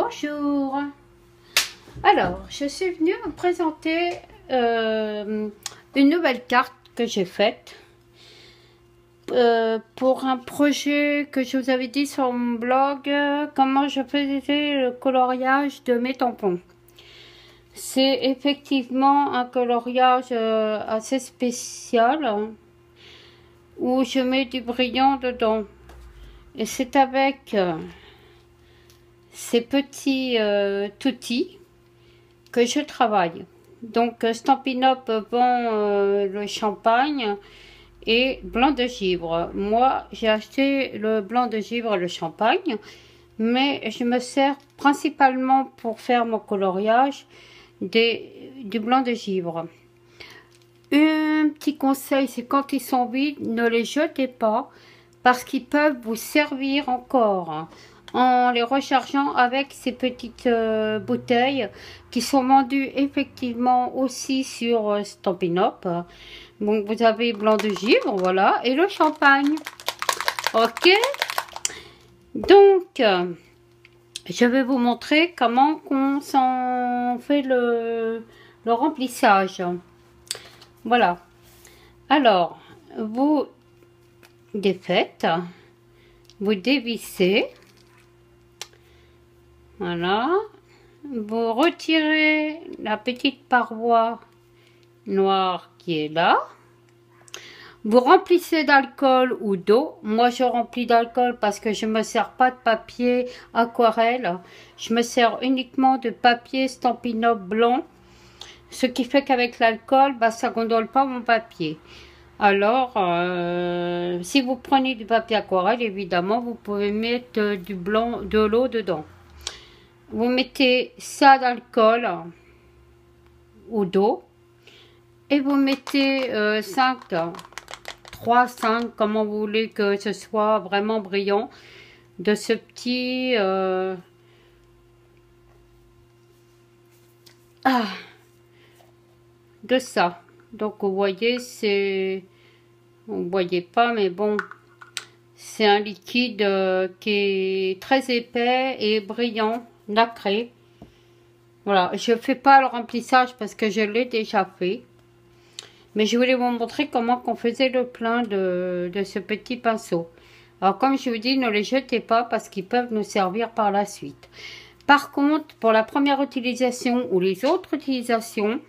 Bonjour. Alors, je suis venue vous présenter une nouvelle carte que j'ai faite pour un projet que je vous avais dit sur mon blog, comment je faisais le coloriage de mes tampons. C'est effectivement un coloriage assez spécial où je mets du brillant dedans. Et c'est avec ces petits toutis que je travaille. Donc Stampin' Up vend le champagne et blanc de givre. Moi j'ai acheté le blanc de givre et le champagne, mais je me sers principalement pour faire mon coloriage du blanc de givre. Un petit conseil, c'est quand ils sont vides, ne les jetez pas parce qu'ils peuvent vous servir encore en les rechargeant avec ces petites bouteilles qui sont vendues effectivement aussi sur Stampin' Up. Donc vous avez blanc de givre, voilà, et le champagne. Ok, donc je vais vous montrer comment on s'en fait le remplissage. Voilà, alors vous défaites, vous dévissez. Voilà, vous retirez la petite paroi noire qui est là. Vous remplissez d'alcool ou d'eau. Moi, je remplis d'alcool parce que je ne me sers pas de papier aquarelle. Je me sers uniquement de papier Stampin' Up blanc. Ce qui fait qu'avec l'alcool, ça ne gondole pas mon papier. Alors, si vous prenez du papier aquarelle, évidemment, vous pouvez mettre du blanc, de l'eau dedans. Vous mettez ça d'alcool ou d'eau et vous mettez 3, 5, comment vous voulez que ce soit vraiment brillant, de ce petit de ça. Donc vous voyez, c'est, vous voyez pas, mais bon, c'est un liquide qui est très épais et brillant, nacré. Voilà, je fais pas le remplissage parce que je l'ai déjà fait. Mais je voulais vous montrer comment on faisait le plein de ce petit pinceau. Alors comme je vous dis, ne les jetez pas parce qu'ils peuvent nous servir par la suite. Par contre, pour la première utilisation ou les autres utilisations,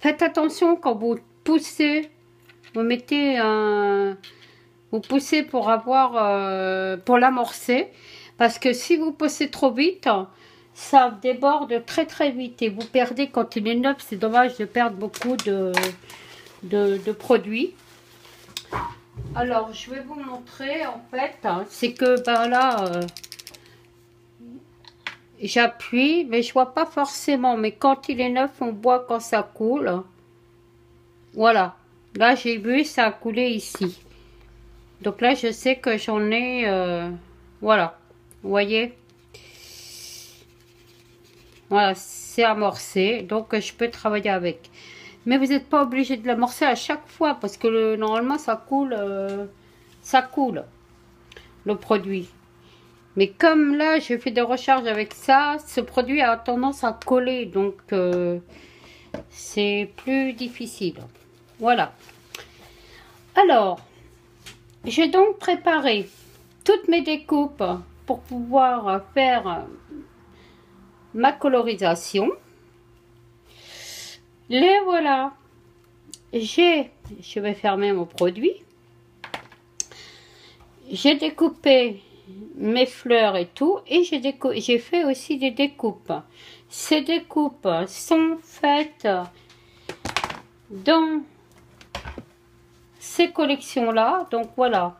faites attention quand vous poussez, vous mettez un... Vous poussez pour avoir, pour l'amorcer, parce que si vous poussez trop vite, ça déborde très très vite et vous perdez quand il est neuf. C'est dommage de perdre beaucoup de produits. Alors je vais vous montrer en fait, c'est que là j'appuie, mais je vois pas forcément, mais quand il est neuf on voit quand ça coule. Voilà, là j'ai vu ça a coulé ici. Donc là, je sais que j'en ai, voilà, vous voyez, voilà, c'est amorcé, donc je peux travailler avec. Mais vous n'êtes pas obligé de l'amorcer à chaque fois, parce que normalement, ça coule, le produit. Mais comme là, je fais des recharges avec ça, ce produit a tendance à coller, donc c'est plus difficile. Voilà. Alors... j'ai donc préparé toutes mes découpes pour pouvoir faire ma colorisation. Les voilà. Je vais fermer mon produit. J'ai découpé mes fleurs et tout. Et j'ai fait aussi des découpes. Ces découpes sont faites dans ces collections là, donc voilà,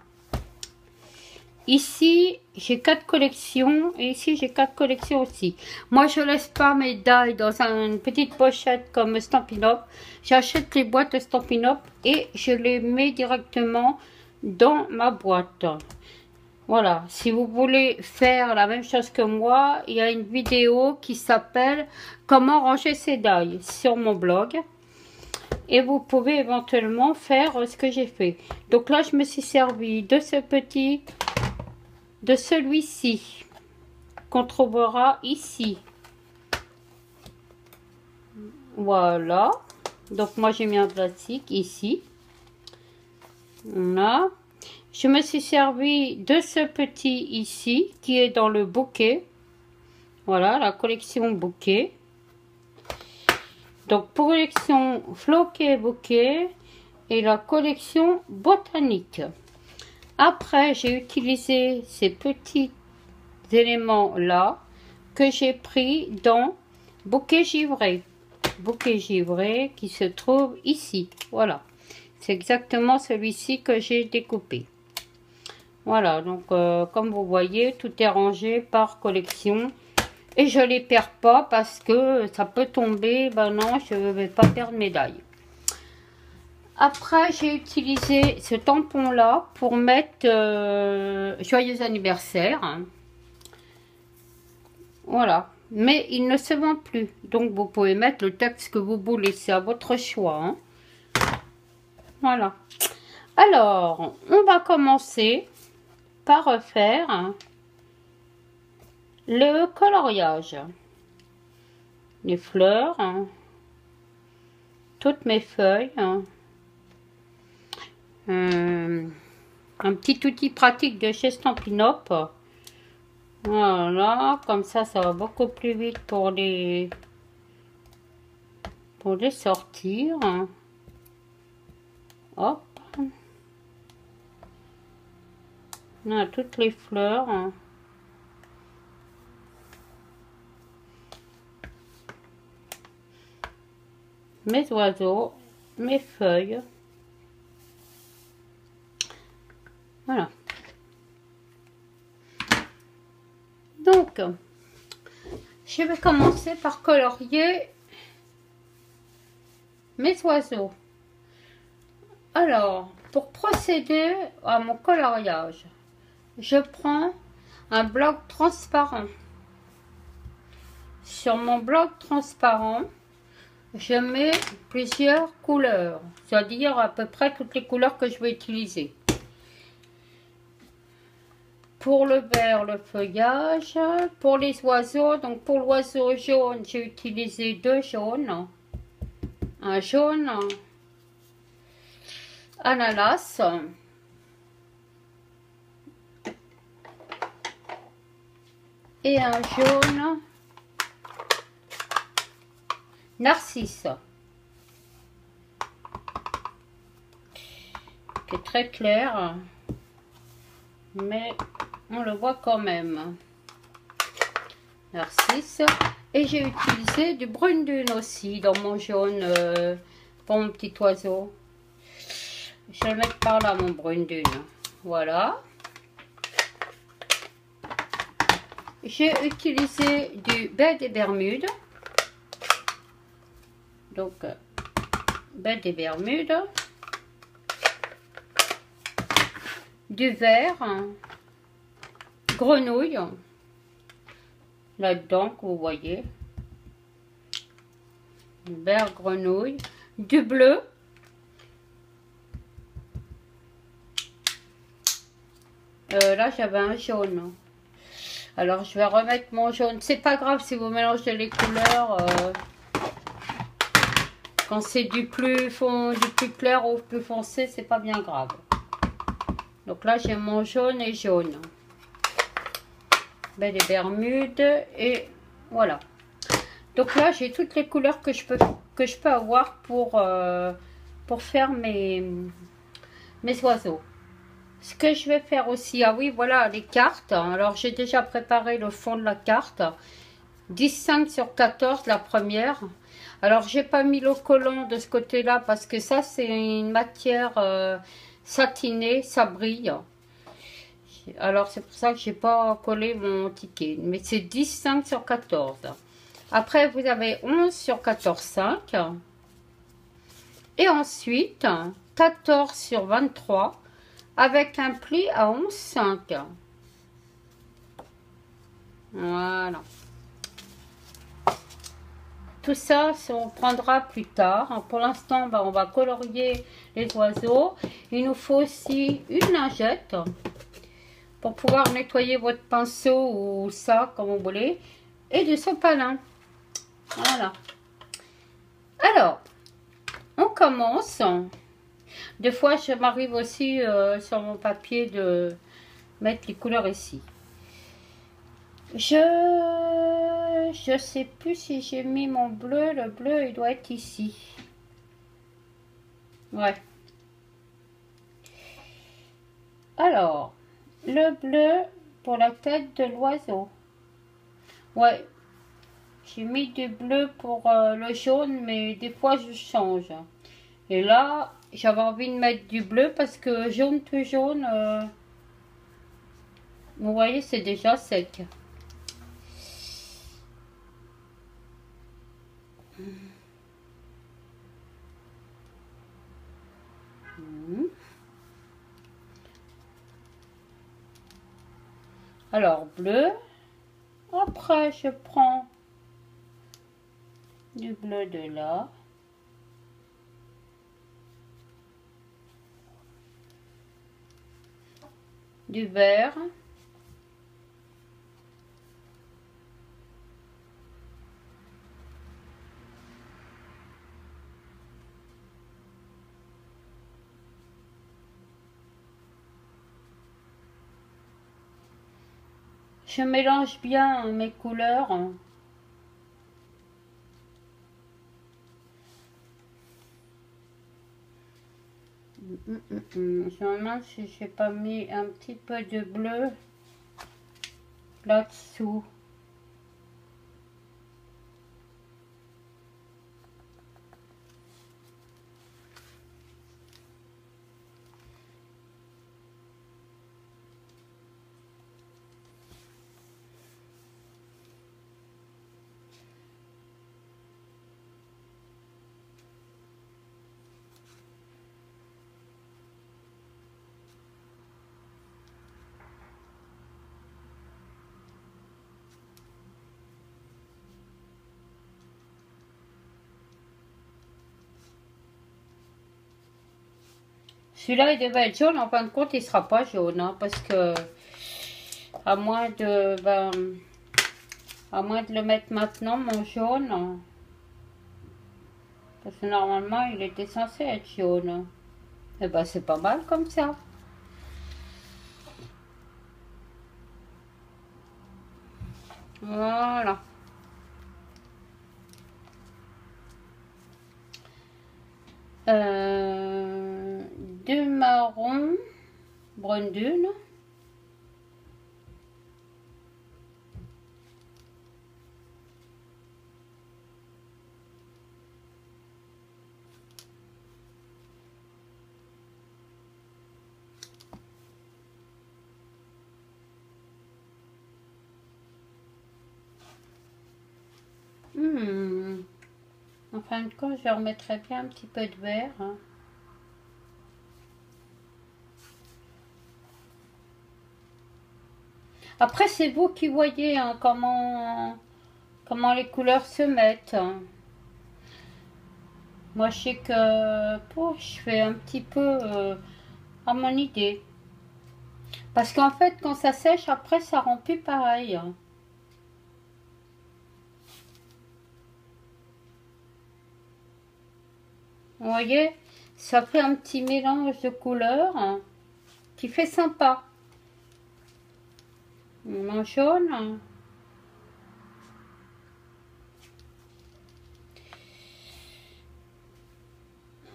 ici j'ai 4 collections et ici j'ai 4 collections aussi. Moi je laisse pas mes die dans une petite pochette comme Stampin' Up. J'achète les boîtes Stampin' Up et je les mets directement dans ma boîte. Voilà, si vous voulez faire la même chose que moi, il y a une vidéo qui s'appelle comment ranger ses die sur mon blog. Et vous pouvez éventuellement faire ce que j'ai fait. Donc là, je me suis servi de ce petit, de celui-ci, qu'on trouvera ici. Voilà. Donc moi j'ai mis un plastique ici. Voilà. Je me suis servi de ce petit ici qui est dans le bouquet. Voilà, la collection bouquet. Donc collection floqué bouquet et la collection botanique. Après, j'ai utilisé ces petits éléments là que j'ai pris dans bouquet givré. Bouquet givré qui se trouve ici. Voilà. C'est exactement celui-ci que j'ai découpé. Voilà, donc comme vous voyez, tout est rangé par collection. Et je ne les perds pas parce que ça peut tomber. Ben non, je ne vais pas perdre médaille. Après, j'ai utilisé ce tampon-là pour mettre joyeux anniversaire. Voilà. Mais il ne se vend plus. Donc, vous pouvez mettre le texte que vous voulez. C'est à votre choix. Hein. Voilà. Alors, on va commencer par refaire le coloriage. Les fleurs. Toutes mes feuilles. Un petit outil pratique de chez Stampin' Up. Voilà, comme ça va beaucoup plus vite pour les sortir. Hop. On a toutes les fleurs. Mes oiseaux, mes feuilles. Voilà. Donc, je vais commencer par colorier mes oiseaux. Alors, pour procéder à mon coloriage, je prends un bloc transparent. Sur mon bloc transparent, je mets plusieurs couleurs, c'est-à-dire à peu près toutes les couleurs que je vais utiliser. Pour le vert, le feuillage. Pour les oiseaux, donc pour l'oiseau jaune, j'ai utilisé 2 jaunes. Un jaune ananas. Et un jaune narcisse. Qui est très clair. Mais on le voit quand même. Narcisse. Et j'ai utilisé du brune dune aussi dans mon jaune pour mon petit oiseau. Je vais le mettre par là, mon brune dune. Voilà. J'ai utilisé du baie des Bermudes. Donc, baie des Bermudes. Du vert. Grenouille. Là-dedans, que vous voyez. Du vert grenouille. Du bleu. Là, j'avais un jaune. Alors, je vais remettre mon jaune. C'est pas grave si vous mélangez les couleurs. Quand c'est du plus clair au plus foncé, c'est pas bien grave. Donc là, j'ai mon jaune et jaune. Baie des Bermudes. Et voilà. Donc là, j'ai toutes les couleurs que je peux avoir pour faire mes oiseaux. Ce que je vais faire aussi, ah oui, voilà les cartes. Alors, j'ai déjà préparé le fond de la carte. 10,5 sur 14, la première. Alors, j'ai pas mis le collant de ce côté-là parce que ça, c'est une matière satinée, ça brille. Alors, c'est pour ça que j'ai pas collé mon ticket. Mais c'est 10,5 sur 14. Après, vous avez 11 sur 14,5. Et ensuite, 14 sur 23. Avec un pli à 11,5. Voilà. Tout ça, on prendra plus tard. Pour l'instant, on va colorier les oiseaux. Il nous faut aussi une lingette pour pouvoir nettoyer votre pinceau ou ça, comme vous voulez, et du sopalin. Voilà. Alors, on commence. Des fois, je m'arrive aussi sur mon papier de mettre les couleurs ici. Je sais plus si j'ai mis mon bleu. Le bleu, il doit être ici. Ouais. Alors, le bleu pour la tête de l'oiseau. Ouais. J'ai mis du bleu pour le jaune, mais des fois, je change. Et là, j'avais envie de mettre du bleu parce que jaune tout jaune, vous voyez, c'est déjà sec. Alors, bleu. Après, je prends du bleu de là. Du vert. Je mélange bien mes couleurs. Je me demande si j'ai pas mis un petit peu de bleu là-dessous. Celui-là, il devait être jaune. En fin de compte, il sera pas jaune, hein, parce que à moins de le mettre maintenant, mon jaune, parce que normalement, il était censé être jaune. Et ben, c'est pas mal comme ça. Voilà. Du marron, brune dune. En fin de compte, je remettrai bien un petit peu de vert. Hein. Après, c'est vous qui voyez hein, comment les couleurs se mettent. Hein. Moi, je sais que je fais un petit peu à mon idée. Parce qu'en fait, quand ça sèche, après, ça rend plus pareil. Hein. Vous voyez, ça fait un petit mélange de couleurs hein, qui fait sympa. En jaune. Hein.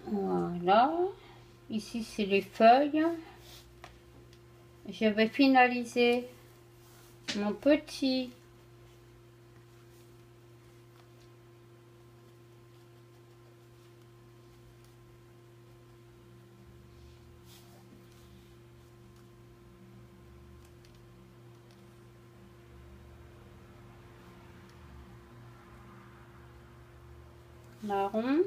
Voilà. Ici, c'est les feuilles. Je vais finaliser mon petit marron.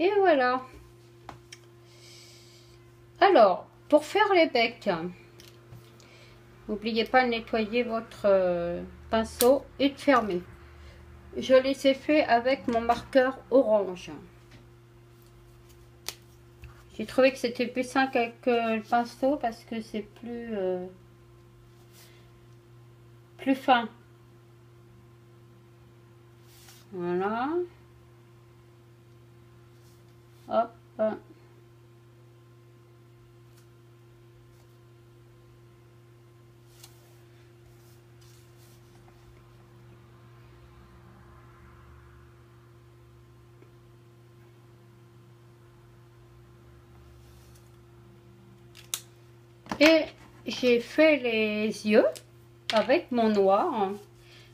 Et voilà. Alors, pour faire les becs, n'oubliez pas de nettoyer votre pinceau et de fermer. Je les ai fait avec mon marqueur orange. J'ai trouvé que c'était plus simple avec le pinceau parce que c'est plus fin. Voilà. Hop. Et j'ai fait les yeux avec mon noir. Hein,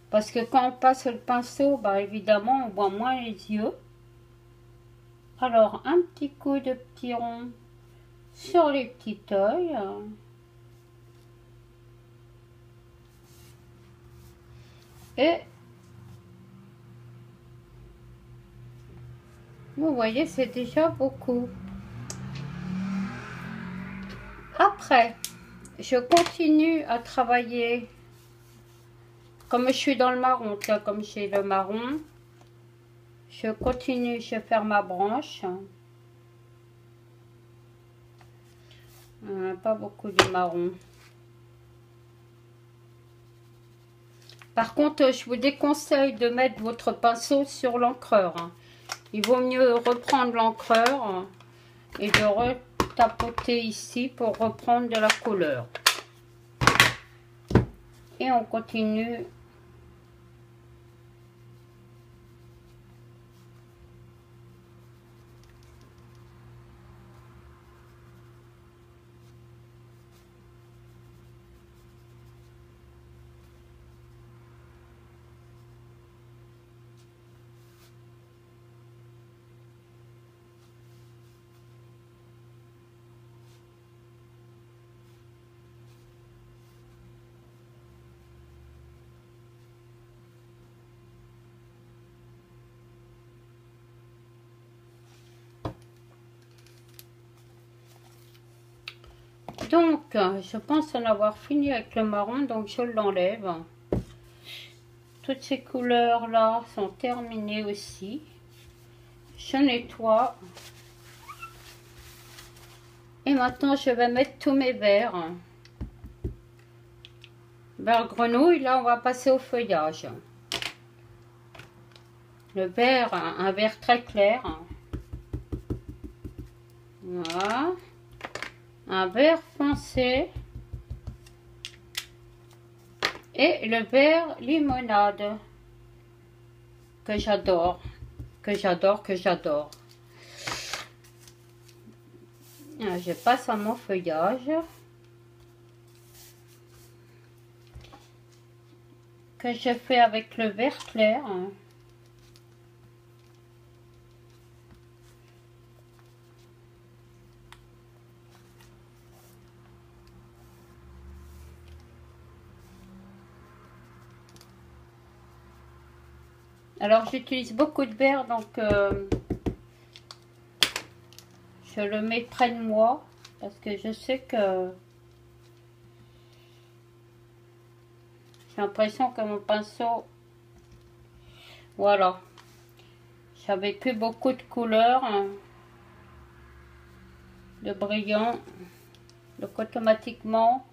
parce que quand on passe le pinceau, bah évidemment, on voit moins les yeux. Alors, un petit coup de petit rond sur les petits œils. Et vous voyez, c'est déjà beaucoup. Après, je continue à travailler. Comme je suis dans le marron, là, comme j'ai le marron, je continue, je vais faire ma branche. Pas beaucoup de marron. Par contre, je vous déconseille de mettre votre pinceau sur l'encreur. Hein. Il vaut mieux reprendre l'encreur et de retapoter ici pour reprendre de la couleur. Et on continue. Donc, je pense en avoir fini avec le marron, donc je l'enlève. Toutes ces couleurs-là sont terminées aussi. Je nettoie. Et maintenant, je vais mettre tous mes verres. Vert grenouille, là, on va passer au feuillage. Le vert, un vert très clair. Voilà. Un vert foncé. Et le vert limonade. Que j'adore. Que j'adore, que j'adore. Je passe à mon feuillage. Que je fais avec le vert clair. Alors j'utilise beaucoup de vert, donc je le mets près de moi parce que je sais que j'ai l'impression que mon pinceau, voilà, j'avais plus beaucoup de couleurs, de brillant, donc automatiquement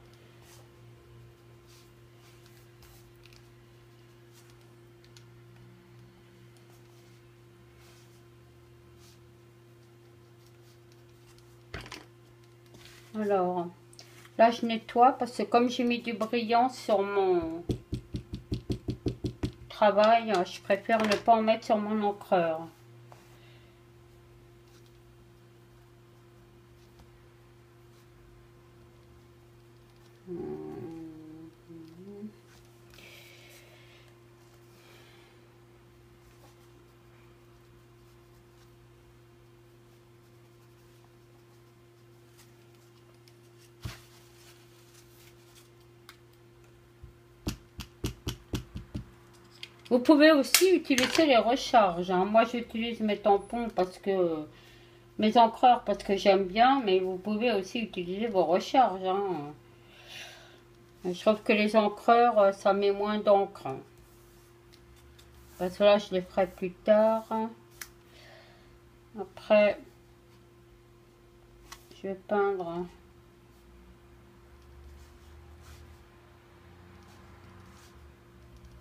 alors là je nettoie parce que comme j'ai mis du brillant sur mon travail, je préfère ne pas en mettre sur mon encreur. Vous pouvez aussi utiliser les recharges. Hein. Moi, j'utilise mes tampons parce que mes encreurs parce que j'aime bien, mais vous pouvez aussi utiliser vos recharges, hein. Je trouve que les encreurs, ça met moins d'encre. Parce que là, je les ferai plus tard. Après, je vais peindre.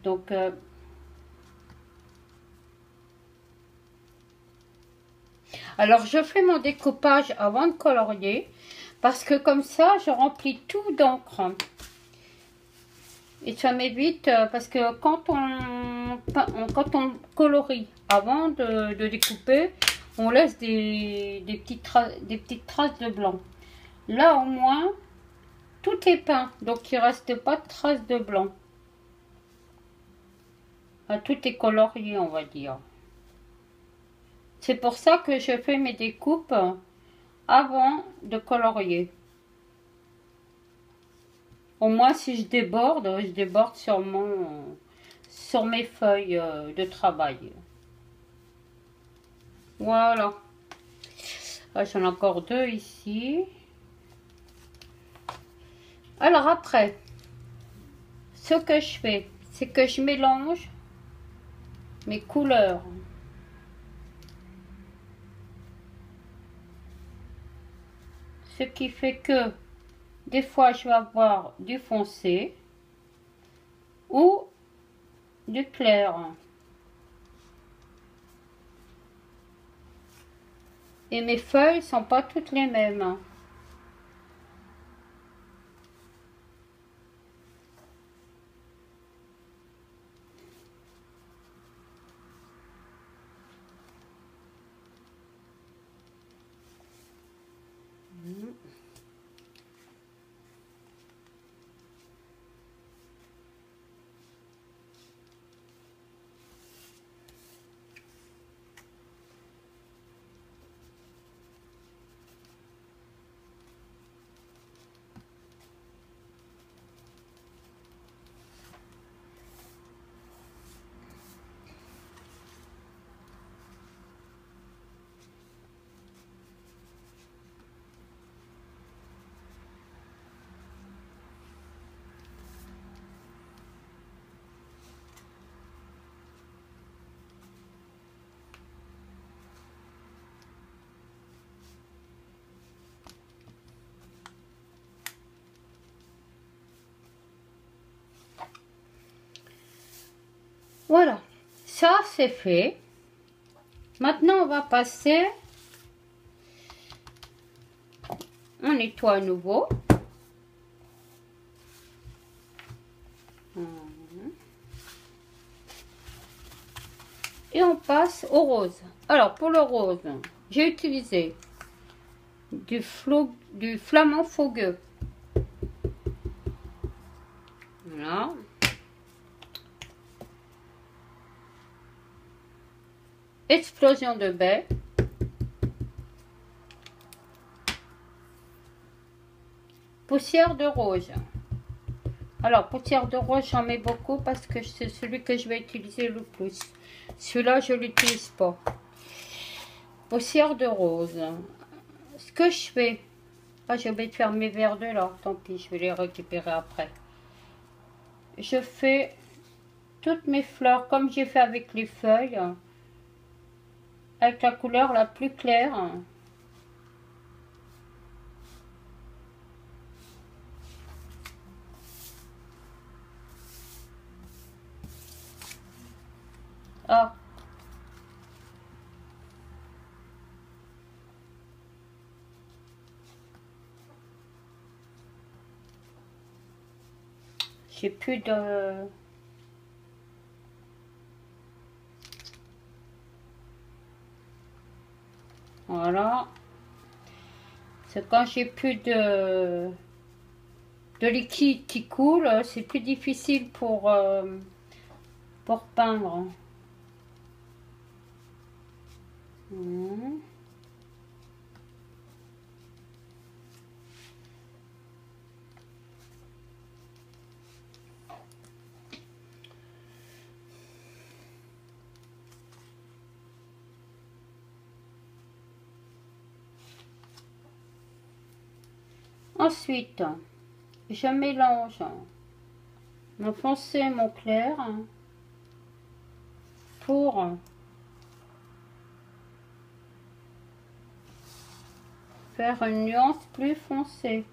Donc, alors je fais mon découpage avant de colorier. Parce que comme ça, je remplis tout d'encre. Et ça m'évite, parce que quand on colorie avant de découper, on laisse des petites traces de blanc. Là, au moins, tout est peint, donc il ne reste pas de traces de blanc. Tout est colorié, on va dire. C'est pour ça que je fais mes découpes avant de colorier. Au moins, si je déborde sur mes feuilles de travail. Voilà. J'en ai encore deux ici. Alors après, ce que je fais, c'est que je mélange mes couleurs. Ce qui fait que des fois, je vais avoir du foncé ou du clair. Et mes feuilles sont pas toutes les mêmes. Voilà, ça c'est fait. Maintenant, on va passer. On nettoie à nouveau. Et on passe au rose. Alors, pour le rose, j'ai utilisé du flamant fougueux. Voilà. Explosion de baie. Poussière de rose. Alors, poussière de rose, j'en mets beaucoup parce que c'est celui que je vais utiliser le plus. Celui-là, je ne l'utilise pas. Poussière de rose. Ce que je fais... Ah, j'ai oublié de faire mes verres de là. Tant pis, je vais les récupérer après. Je fais toutes mes fleurs comme j'ai fait avec les feuilles. Avec la couleur la plus claire. Ah, j'ai plus de... Voilà. C'est quand j'ai plus de liquide qui coule, c'est plus difficile pour peindre. Mmh. Ensuite, je mélange mon foncé, mon clair pour faire une nuance plus foncée.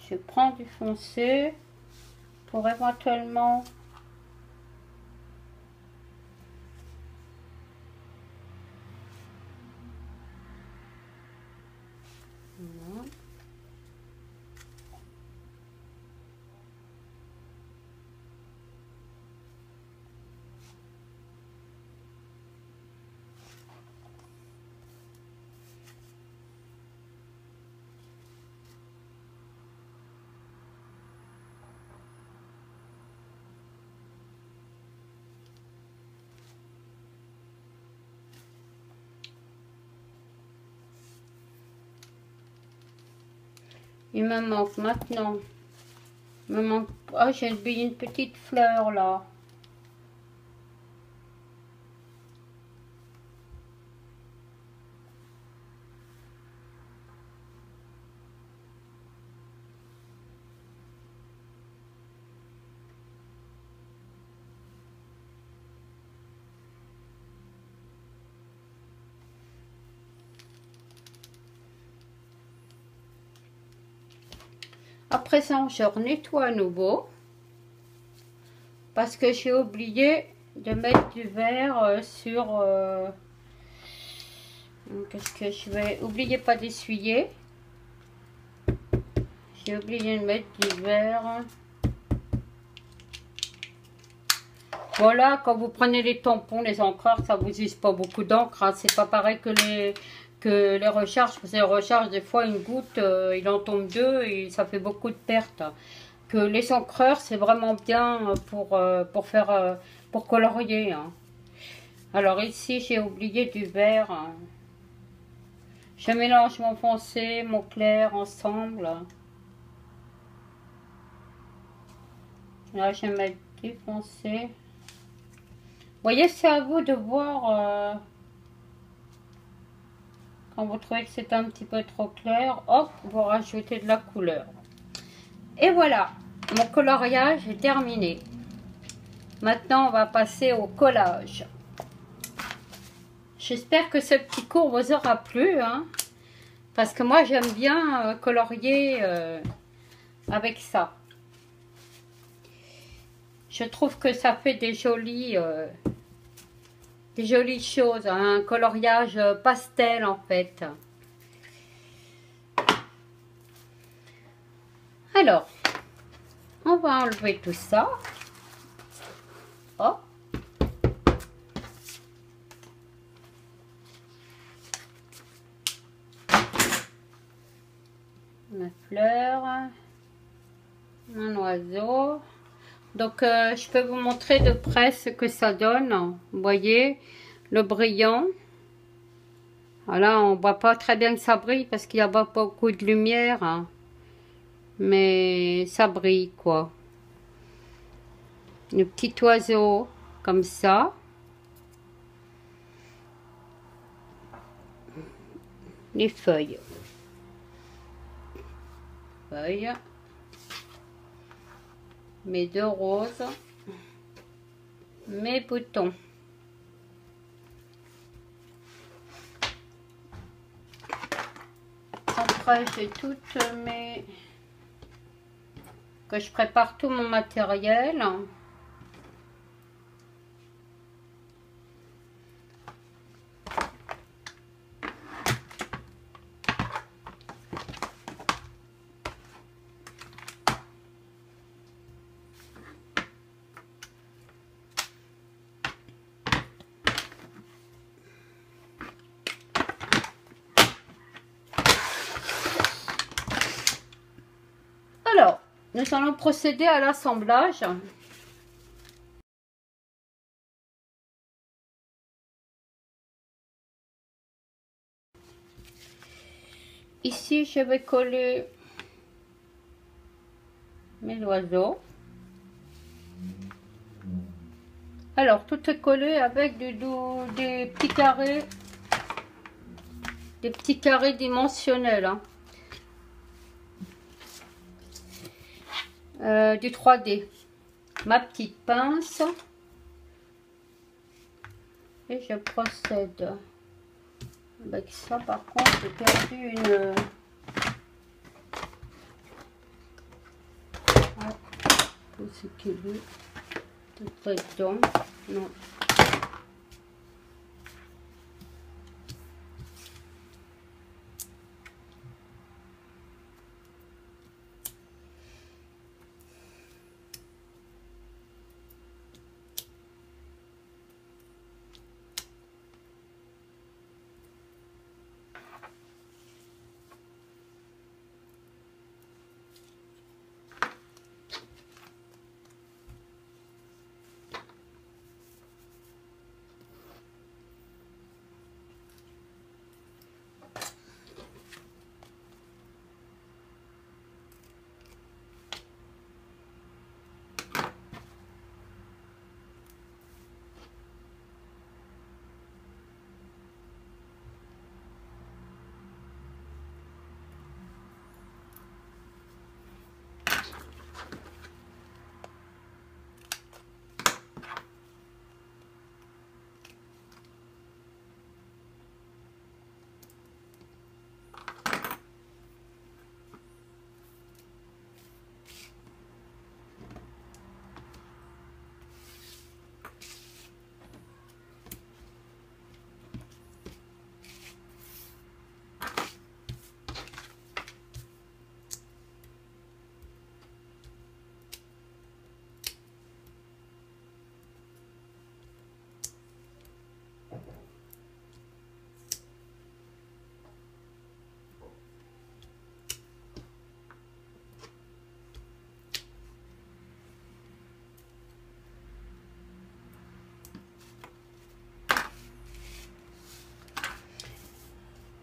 Je prends du foncé pour éventuellement voilà. Il me manque maintenant. Il me manque. Ah, j'ai oublié une petite fleur là. À présent, je nettoie à nouveau parce que j'ai oublié de mettre du verre sur. Qu'est-ce que je vais. Oubliez pas d'essuyer. J'ai oublié de mettre du verre. Voilà, quand vous prenez les tampons, les encreurs, ça vous use pas beaucoup d'encre. Hein. C'est pas pareil que les recharges. Parce que les recharges, des fois, une goutte, il en tombe deux et ça fait beaucoup de pertes. Que les encreurs, c'est vraiment bien pour colorier. Hein. Alors ici, j'ai oublié du vert. Hein. Je mélange mon foncé, mon clair ensemble. Là, je vais mettre du foncé. Vous voyez, c'est à vous de voir quand vous trouvez que c'est un petit peu trop clair. Hop, vous rajoutez de la couleur. Et voilà, mon coloriage est terminé. Maintenant, on va passer au collage. J'espère que ce petit cours vous aura plu. Hein, parce que moi, j'aime bien colorier avec ça. Je trouve que ça fait des jolies choses, hein, un coloriage pastel en fait. Alors, on va enlever tout ça. Hop. Ma fleur, mon oiseau. Donc, je peux vous montrer de près ce que ça donne. Vous voyez, le brillant. Voilà, on voit pas très bien que ça brille parce qu'il n'y a pas beaucoup de lumière. Hein. Mais ça brille, quoi. Le petit oiseau, comme ça. Les feuilles. Feuilles. Mes deux roses. Mes boutons. Après, j'ai toutes mes... que je prépare tout mon matériel. Alors, nous allons procéder à l'assemblage. Ici, je vais coller mes oiseaux. Alors, tout est collé avec des petits carrés dimensionnels, hein. Du 3D. Ma petite pince. Et je procède. Avec ça, par contre, j'ai perdu une... Ah, où c'est qu'il est? Tout près dedans. Non.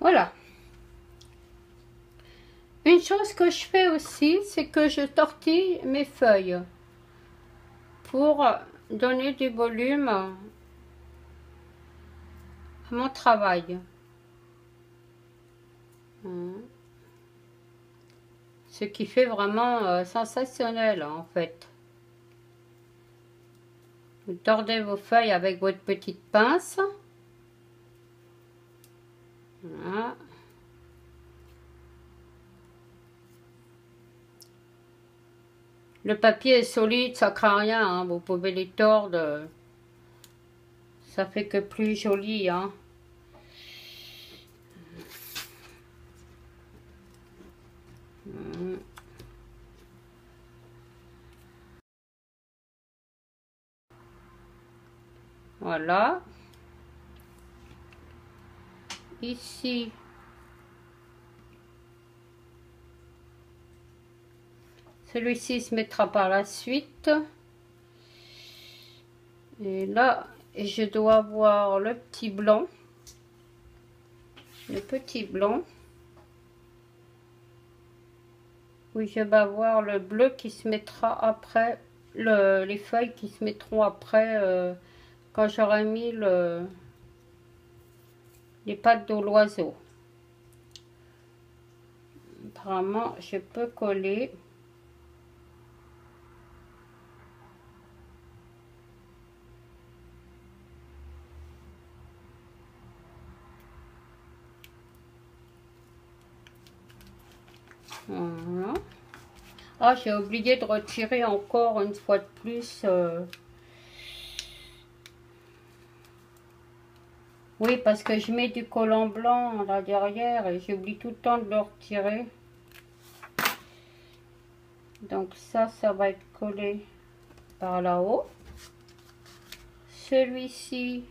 Voilà. Une chose que je fais aussi, c'est que je tortille mes feuilles pour donner du volume à mon travail. Ce qui fait vraiment sensationnel en fait. Vous tordez vos feuilles avec votre petite pince. Voilà. Le papier est solide, ça craint rien, hein. Vous pouvez les tordre. Ça fait que plus joli, hein. Voilà. Ici. Celui-ci se mettra par la suite. Et là, je dois avoir le petit blanc. Le petit blanc. Oui, je vais avoir le bleu qui se mettra après. Les feuilles qui se mettront après quand j'aurai mis les pattes de l'oiseau. Apparemment, je peux coller. Voilà. Ah, j'ai oublié de retirer encore une fois de plus. Oui, parce que je mets du collant blanc là derrière et j'oublie tout le temps de le retirer. Donc ça va être collé par là-haut. Celui-ci,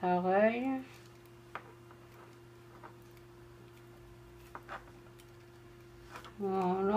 pareil. Voilà.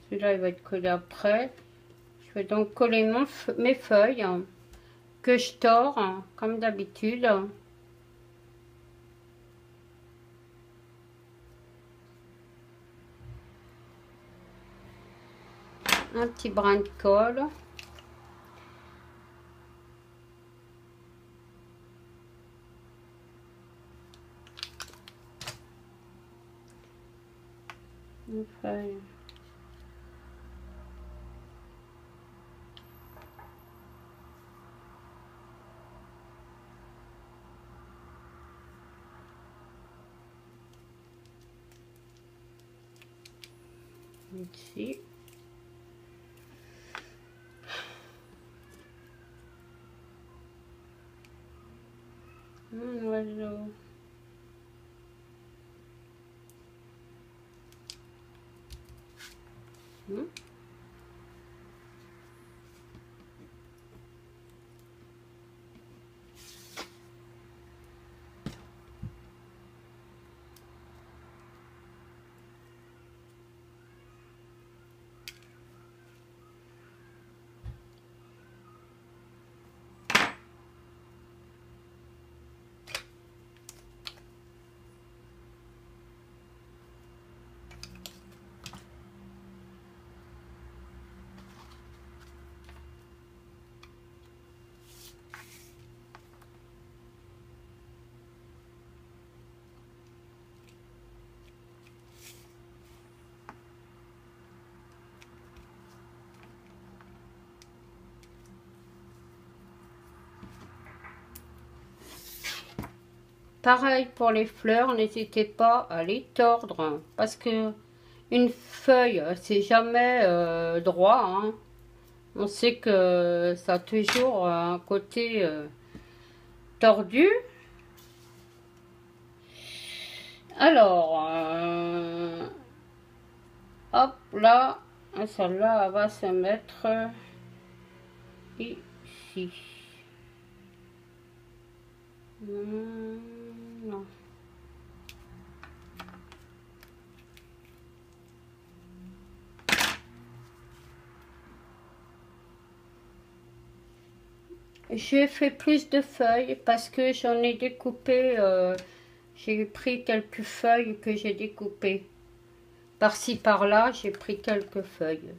Celui-là, il va être collé après. Je vais donc coller mes feuilles que je tords comme d'habitude. Un petit brin de colle. Une feuille. Ici. Un oiseau. Pareil pour les fleurs, n'hésitez pas à les tordre parce que une feuille, c'est jamais droit. Hein. On sait que ça a toujours un côté tordu. Alors, hop là, celle-là va se mettre ici. Non. J'ai fait plus de feuilles parce que j'en ai découpé, j'ai pris quelques feuilles que j'ai découpées. Par-ci par-là, j'ai pris quelques feuilles.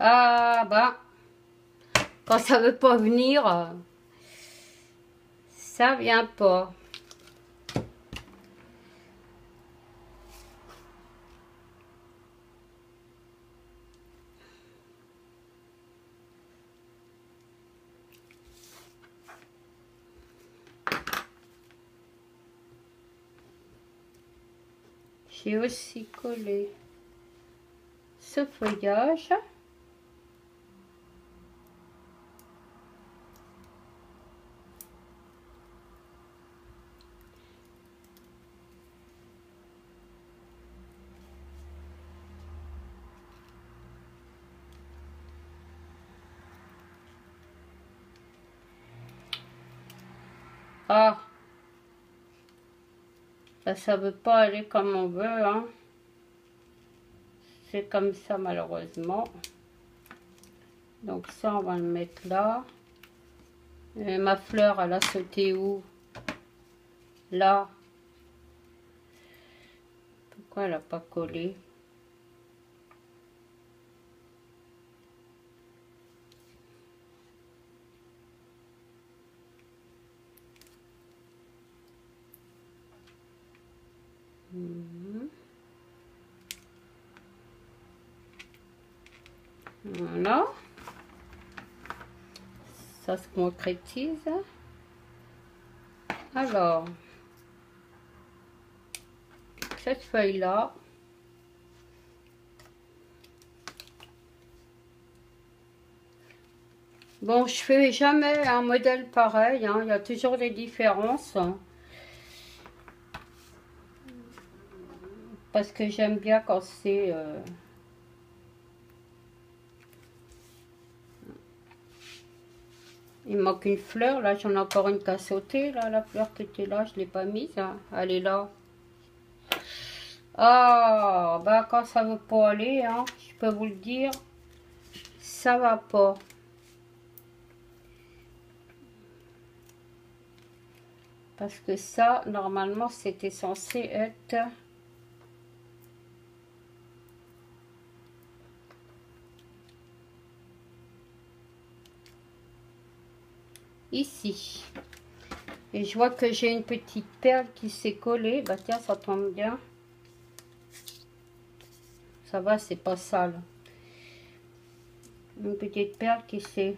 Ah bah, quand ça veut pas venir, ça vient pas. J'ai aussi collé ce feuillage. Ah, ça veut pas aller comme on veut, hein. C'est comme ça malheureusement. Donc ça, on va le mettre là. Et ma fleur, elle a sauté où? Là. Pourquoi elle n'a pas collé? Voilà. Ça se concrétise. Alors, cette feuille-là, Bon, je fais jamais un modèle pareil, hein. Il y a toujours des différences. Parce que j'aime bien quand c'est... Il manque une fleur, là j'en ai encore une qui a sauté, là, la fleur qui était là, je ne l'ai pas mise, hein. Elle est là. Ah, bah quand ça veut pas aller, hein, je peux vous le dire, ça va pas. Parce que ça, normalement, c'était censé être... ici. Et je vois que j'ai une petite perle qui s'est collée. Bah tiens, ça tombe bien. Ça va, c'est pas sale. Une petite perle qui s'est...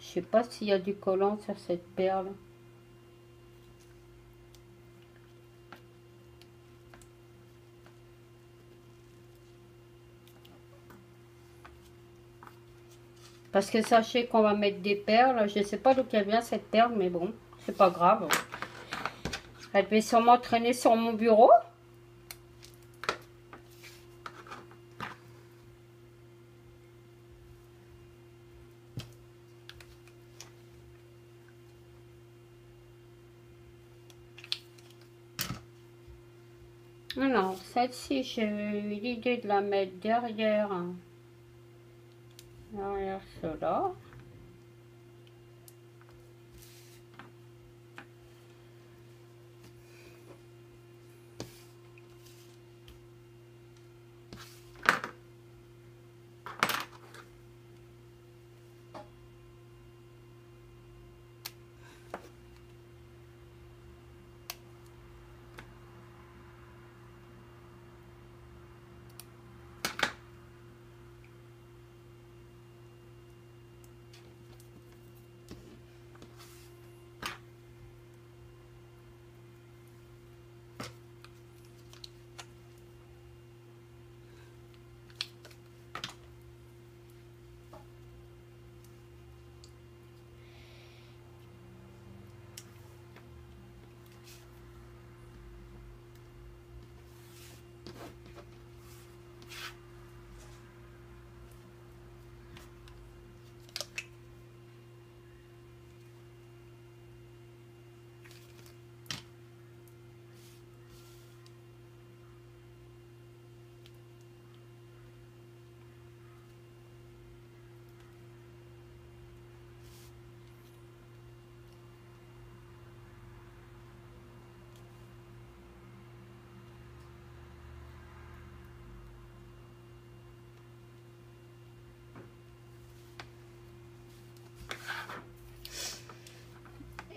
Je sais pas s'il y a du collant sur cette perle. Parce que sachez qu'on va mettre des perles. Je ne sais pas d'où elle vient cette perle, mais bon, c'est pas grave. Elle devait sûrement traîner sur mon bureau. Non, celle-ci, j'ai eu l'idée de la mettre derrière, derrière cela.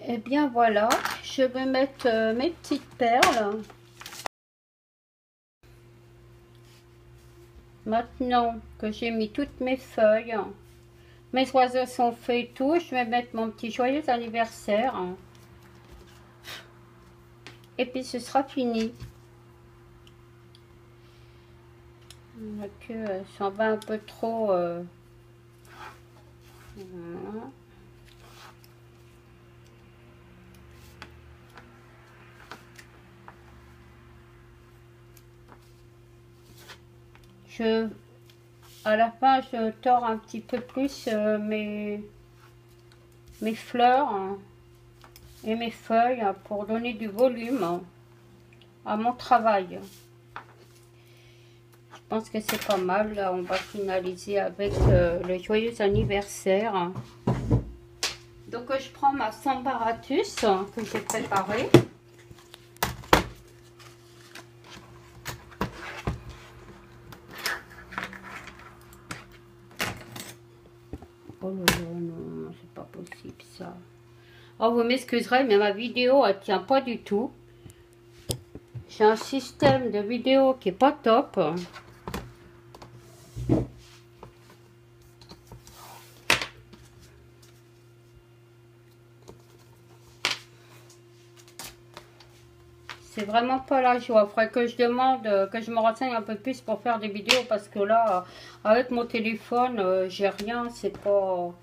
Et bien voilà, je vais mettre mes petites perles. Maintenant que j'ai mis toutes mes feuilles, mes oiseaux sont faits et tout, je vais mettre mon petit joyeux anniversaire. Et puis ce sera fini. La queue s'en va un peu trop... voilà. À la fin, je tords un petit peu plus mes fleurs, hein, et mes feuilles, hein, pour donner du volume, hein, à mon travail. Je pense que c'est pas mal. Là, on va finaliser avec le joyeux anniversaire. Donc, je prends ma Sambaratus que j'ai préparée. Oh là là, non, c'est pas possible ça. Oh, vous m'excuserez, mais ma vidéo, elle tient pas du tout. J'ai un système de vidéo qui est pas top. c'est vraiment pas la joie. Il faudrait que je demande, que je me renseigne un peu plus pour faire des vidéos, parce que là, avec mon téléphone, j'ai rien, c'est pas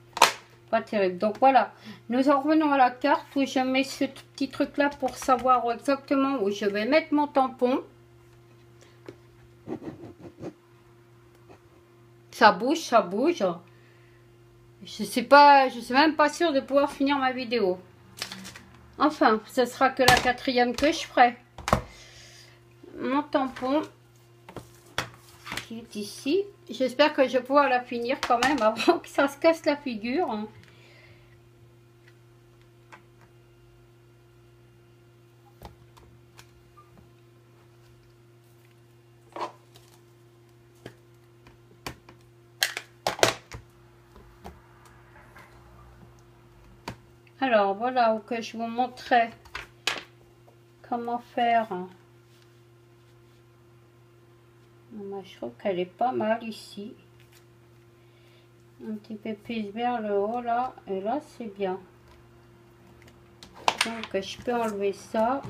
terrible. Donc voilà, nous en revenons à la carte où je mets ce petit truc là pour savoir exactement où je vais mettre mon tampon. Ça bouge, ça bouge. Je sais même pas sûre de pouvoir finir ma vidéo. Enfin, ce sera que la 4e que je ferai. Mon tampon qui est ici. J'espère que je vais pouvoir la finir quand même avant que ça se casse la figure. Alors voilà où que je vous montrais comment faire. Je trouve qu'elle est pas mal ici. Un petit peu plus vers le haut là. Et là c'est bien. Donc je peux enlever ça.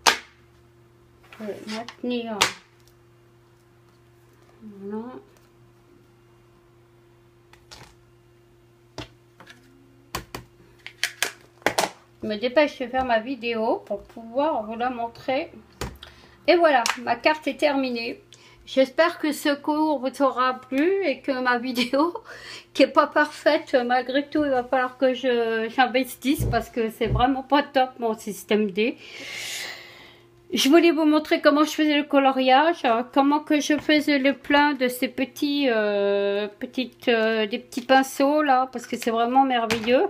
Je peux maintenir. Voilà. Je me dépêche de faire ma vidéo pour pouvoir vous la montrer. Et voilà, ma carte est terminée. J'espère que ce cours vous aura plu et que ma vidéo, qui est pas parfaite, malgré tout, il va falloir que j'investisse parce que c'est vraiment pas top mon système D. Je voulais vous montrer comment je faisais le coloriage, comment que je faisais le plein de ces petits, des petits pinceaux là, parce que c'est vraiment merveilleux.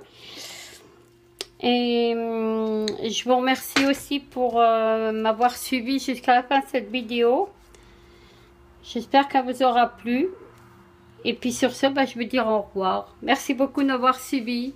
Et je vous remercie aussi pour m'avoir suivi jusqu'à la fin de cette vidéo. J'espère qu'elle vous aura plu. Et puis sur ce, je vais dire au revoir. Merci beaucoup de m'avoir suivi.